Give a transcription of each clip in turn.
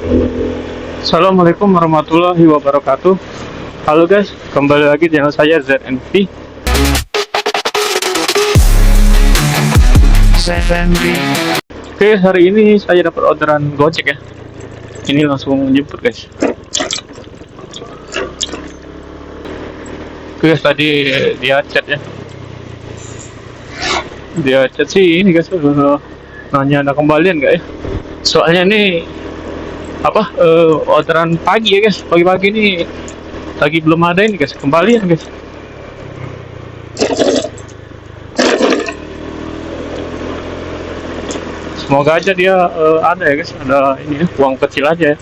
Assalamualaikum warahmatullahi wabarakatuh. Halo guys, kembali lagi di channel saya ZNP. Oke, hari ini saya dapat orderan Gojek ya. Ini langsung jemput guys. Oke guys, tadi dia chat ya. Dia chat sih ini guys, nanya ada kembalian nggak ya? Soalnya ini orderan pagi ya guys, pagi-pagi ini lagi belum ada ini guys, kembalian guys. Semoga aja dia ada ya guys, ada ini ya, uang kecil aja ya.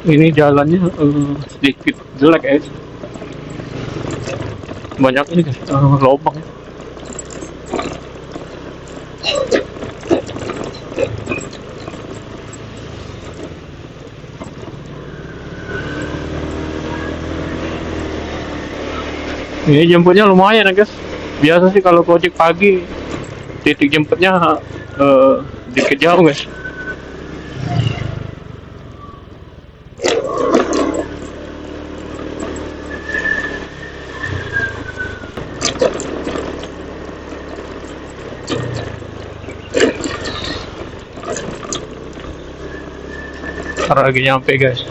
Ini jalannya sedikit jelek ya, banyak ini guys, lubang. Ini jemputnya lumayan ya guys. Biasa sih kalau Gojek pagi titik jemputnya dikit jauh guys. Ntar lagi nyampe guys.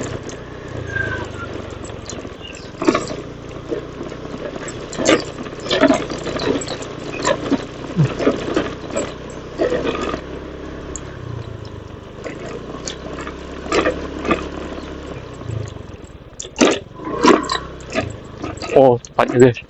Oh, tepatnya guys.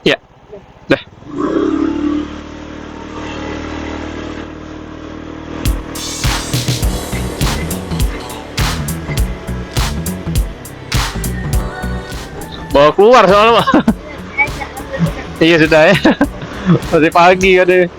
Ya, dah. Bawa keluar soalnya mah. Iya sudah ya. Masih pagi ya deh.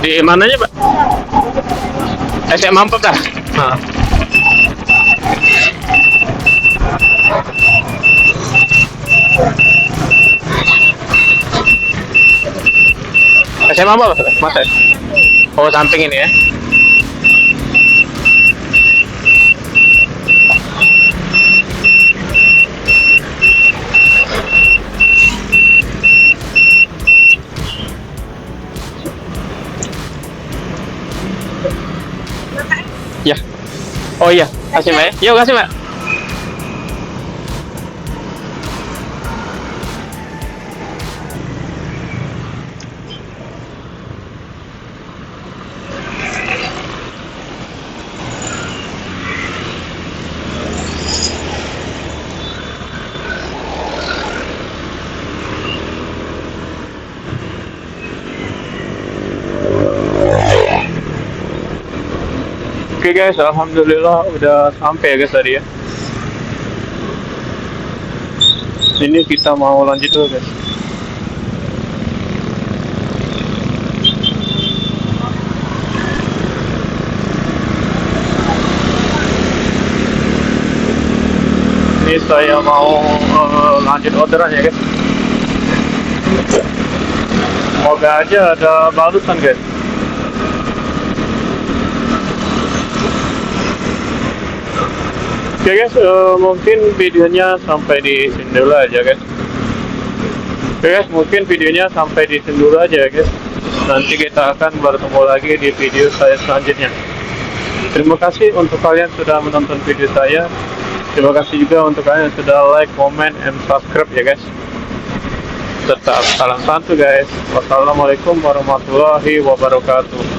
Di mananya, Pak? SMA 4 kah? Nah. SMA apa, Mas? Oh, samping ini ya. Ya. Oh iya, kasih Mbak ya. Yuk, kasih Mbak. Oke guys, alhamdulillah udah sampai ya guys tadi ya. Ini kita mau lanjut dulu guys. Ini saya mau lanjut orderan ya guys. Semoga aja ada balusan guys. Oke guys, mungkin videonya sampai di sini dulu aja guys. Oke guys, mungkin videonya sampai di sini dulu aja guys. Nanti kita akan bertemu lagi di video saya selanjutnya. Terima kasih untuk kalian sudah menonton video saya. Terima kasih juga untuk kalian yang sudah like, comment, and subscribe ya guys. Tetap salam santu guys. Wassalamualaikum warahmatullahi wabarakatuh.